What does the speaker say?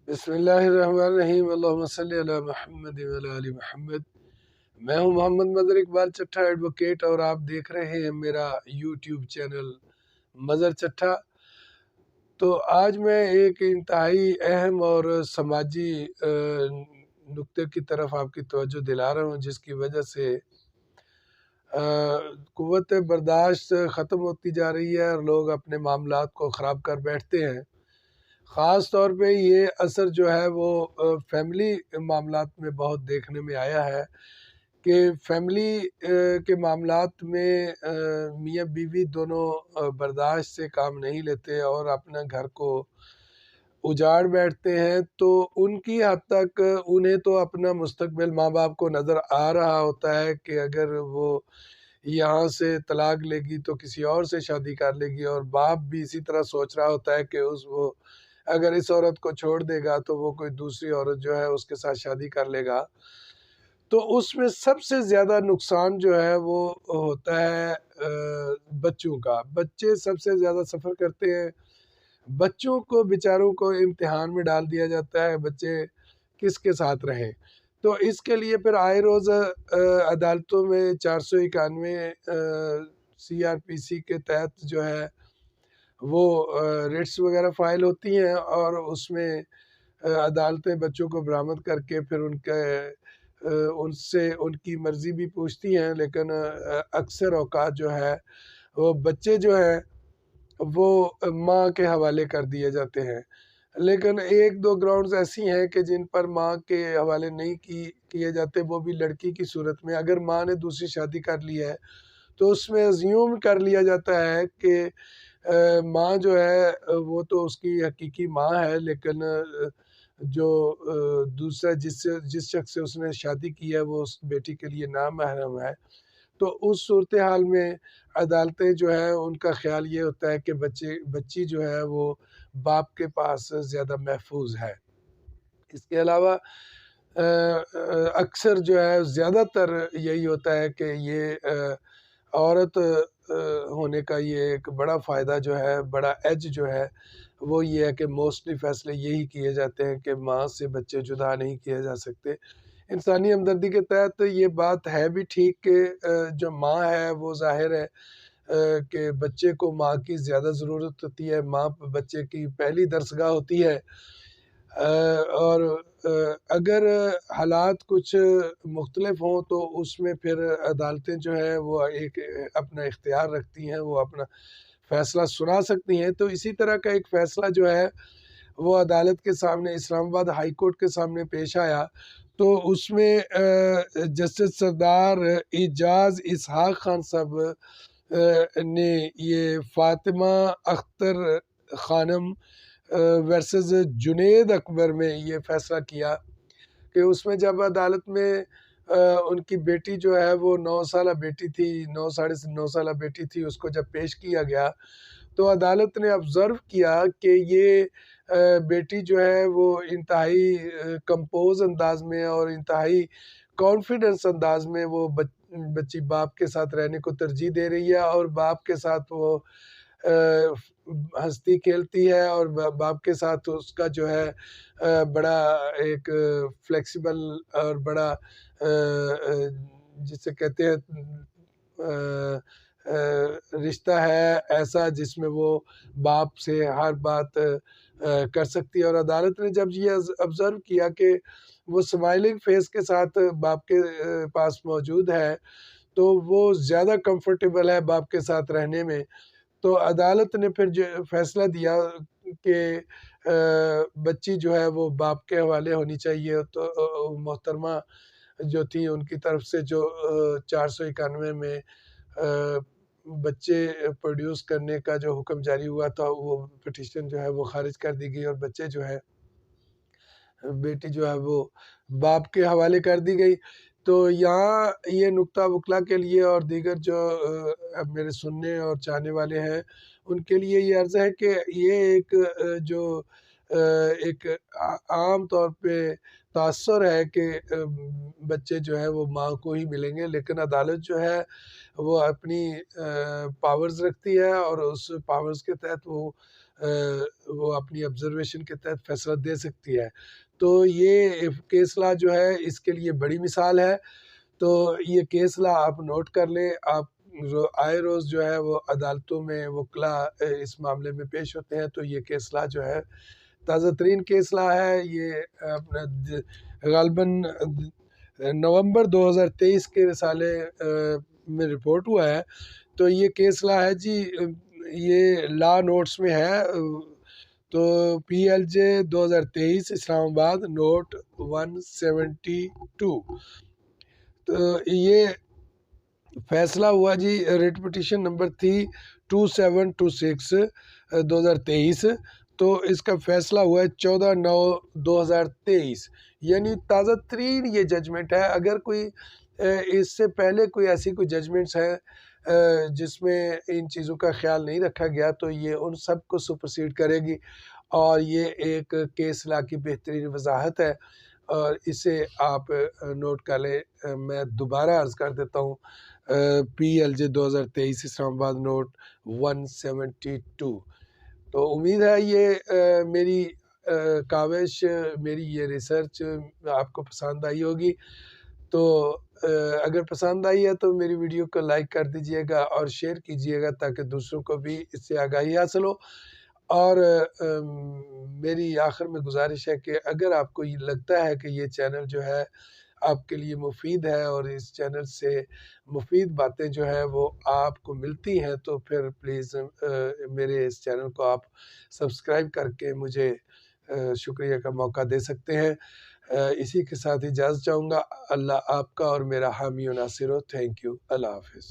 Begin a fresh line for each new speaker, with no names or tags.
بسم اللہ الرحمن الرحیم، اللہم صلی علی محمد وعلی آل محمد۔ میں ہوں محمد مظہر اقبال چٹھا ایڈوکیٹ، اور آپ دیکھ رہے ہیں میرا یوٹیوب چینل مظہر چٹھا۔ تو آج میں ایک انتہائی اہم اور سماجی نکتے کی طرف آپ کی توجہ دلا رہا ہوں، جس کی وجہ سے قوت برداشت ختم ہوتی جا رہی ہے اور لوگ اپنے معاملات کو خراب کر بیٹھتے ہیں۔ خاص طور پہ یہ اثر جو ہے وہ فیملی معاملات میں بہت دیکھنے میں آیا ہے کہ فیملی کے معاملات میں میاں بیوی دونوں برداشت سے کام نہیں لیتے اور اپنا گھر کو اجاڑ بیٹھتے ہیں۔ تو ان کی حد تک انہیں تو اپنا مستقبل ماں باپ کو نظر آ رہا ہوتا ہے کہ اگر وہ یہاں سے طلاق لے گی تو کسی اور سے شادی کر لے گی، اور باپ بھی اسی طرح سوچ رہا ہوتا ہے کہ وہ اگر اس عورت کو چھوڑ دے گا تو وہ کوئی دوسری عورت جو ہے اس کے ساتھ شادی کر لے گا۔ تو اس میں سب سے زیادہ نقصان جو ہے وہ ہوتا ہے بچوں کا۔ بچے سب سے زیادہ سفر کرتے ہیں۔ بچوں کو بیچاروں کو امتحان میں ڈال دیا جاتا ہے، بچے کس کے ساتھ رہیں۔ تو اس کے لیے پھر آئے روز عدالتوں میں 491 CRPC کے تحت جو ہے وہ ریٹس وغیرہ فائل ہوتی ہیں، اور اس میں عدالتیں بچوں کو برآمد کر کے پھر ان سے ان کی مرضی بھی پوچھتی ہیں، لیکن اکثر اوقات جو ہے وہ بچے جو ہیں وہ ماں کے حوالے کر دیے جاتے ہیں۔ لیکن ایک دو گراؤنڈز ایسی ہیں کہ جن پر ماں کے حوالے نہیں کیے جاتے، وہ بھی لڑکی کی صورت میں۔ اگر ماں نے دوسری شادی کر لی ہے تو اس میں ازیوم کر لیا جاتا ہے کہ ماں جو ہے وہ تو اس کی حقیقی ماں ہے، لیکن جو دوسرا جس شخص سے اس نے شادی کی ہے وہ اس بیٹی کے لیے نامحرم ہے۔ تو اس صورتحال میں عدالتیں جو ہیں ان کا خیال یہ ہوتا ہے کہ بچی جو ہے وہ باپ کے پاس زیادہ محفوظ ہے۔ اس کے علاوہ اکثر جو ہے زیادہ تر یہی ہوتا ہے کہ یہ عورت ہونے کا یہ ایک بڑا فائدہ جو ہے، بڑا ایج جو ہے وہ یہ ہے کہ موسٹلی فیصلے یہی کیے جاتے ہیں کہ ماں سے بچے جدا نہیں کیے جا سکتے۔ انسانی ہمدردی کے تحت یہ بات ہے بھی ٹھیک کہ جو ماں ہے وہ ظاہر ہے کہ بچے کو ماں کی زیادہ ضرورت ہوتی ہے، ماں بچے کی پہلی درسگاہ ہوتی ہے، اور اگر حالات کچھ مختلف ہوں تو اس میں پھر عدالتیں جو ہیں وہ ایک اپنا اختیار رکھتی ہیں، وہ اپنا فیصلہ سنا سکتی ہیں۔ تو اسی طرح کا ایک فیصلہ جو ہے وہ عدالت کے سامنے اسلام آباد ہائی کورٹ کے سامنے پیش آیا، تو اس میں جسٹس سردار اعجاز اسحاق خان صاحب نے یہ فاطمہ اختر خانم ورسز جنید اکبر میں یہ فیصلہ کیا کہ اس میں جب عدالت میں ان کی بیٹی جو ہے وہ 9 سالہ بیٹی تھی، 9 سالہ بیٹی تھی، اس کو جب پیش کیا گیا تو عدالت نے آبزرو کیا کہ یہ بیٹی جو ہے وہ انتہائی کمپوز انداز میں اور انتہائی کانفیڈنس انداز میں وہ بچی باپ کے ساتھ رہنے کو ترجیح دے رہی ہے، اور باپ کے ساتھ وہ ہنستی کھیلتی ہے، اور باپ کے ساتھ اس کا جو ہے بڑا ایک فلیکسیبل اور بڑا جسے کہتے ہیں رشتہ ہے ایسا جس میں وہ باپ سے ہر بات کر سکتی ہے۔ اور عدالت نے جب یہ آبزرو کیا کہ وہ سمائلنگ فیس کے ساتھ باپ کے پاس موجود ہے تو وہ زیادہ کمفرٹیبل ہے باپ کے ساتھ رہنے میں، تو عدالت نے پھر جو فیصلہ دیا کہ بچی جو ہے وہ باپ کے حوالے ہونی چاہیے۔ تو محترمہ جو تھی ان کی طرف سے جو 491 میں بچے پروڈیوس کرنے کا جو حکم جاری ہوا تھا، وہ پٹیشن جو ہے وہ خارج کر دی گئی، اور بچے جو ہے بیٹی جو ہے وہ باپ کے حوالے کر دی گئی۔ تو یہاں یہ نکتہ وکلا کے لیے اور دیگر جو میرے سننے اور چاہنے والے ہیں ان کے لیے یہ عرض ہے کہ یہ ایک جو ایک عام طور پہ تاثر ہے کہ بچے جو ہے وہ ماں کو ہی ملیں گے، لیکن عدالت جو ہے وہ اپنی پاورز رکھتی ہے، اور اس پاورز کے تحت وہ وہ اپنی آبزرویشن کے تحت فیصلہ دے سکتی ہے۔ تو یہ کیس لا جو ہے اس کے لیے بڑی مثال ہے۔ تو یہ کیس لا آپ نوٹ کر لیں۔ آپ آئے روز جو ہے وہ عدالتوں میں وکلا اس معاملے میں پیش ہوتے ہیں، تو یہ کیس لا جو ہے تازہ ترین کیس لا ہے۔ یہ اپنا غالباً نومبر 2023 کے رسالے میں رپورٹ ہوا ہے۔ تو یہ کیس لا ہے جی، یہ لا نوٹس میں ہے۔ تو پی ایل جے 2023 اسلام آباد نوٹ 172۔ تو یہ فیصلہ ہوا جی، ریٹ پٹیشن نمبر تھی 2726 2023۔ تو اس کا فیصلہ ہوا ہے 14/9/2023، یعنی تازہ ترین یہ ججمنٹ ہے۔ اگر کوئی اس سے پہلے کوئی ایسی کوئی ججمنٹس ہیں جس میں ان چیزوں کا خیال نہیں رکھا گیا، تو یہ ان سب کو سپرسیڈ کرے گی، اور یہ ایک کیس لا کی بہترین وضاحت ہے، اور اسے آپ نوٹ کر لیں۔ میں دوبارہ عرض کر دیتا ہوں، پی ایل جے 2023 اسلام آباد نوٹ 172۔ تو امید ہے یہ میری کاوش، میری یہ ریسرچ آپ کو پسند آئی ہوگی۔ تو اگر پسند آئی ہے تو میری ویڈیو کو لائک کر دیجئے گا اور شیئر کیجئے گا، تاکہ دوسروں کو بھی اس سے آگاہی حاصل ہو۔ اور میری آخر میں گزارش ہے کہ اگر آپ کو یہ لگتا ہے کہ یہ چینل جو ہے آپ کے لیے مفید ہے، اور اس چینل سے مفید باتیں جو ہے وہ آپ کو ملتی ہیں، تو پھر پلیز میرے اس چینل کو آپ سبسکرائب کر کے مجھے شکریہ کا موقع دے سکتے ہیں۔ اسی کے ساتھ اجازت چاہوں گا۔ اللہ آپ کا اور میرا حامی و ناصر ہو۔ Thank you. اللہ حافظ۔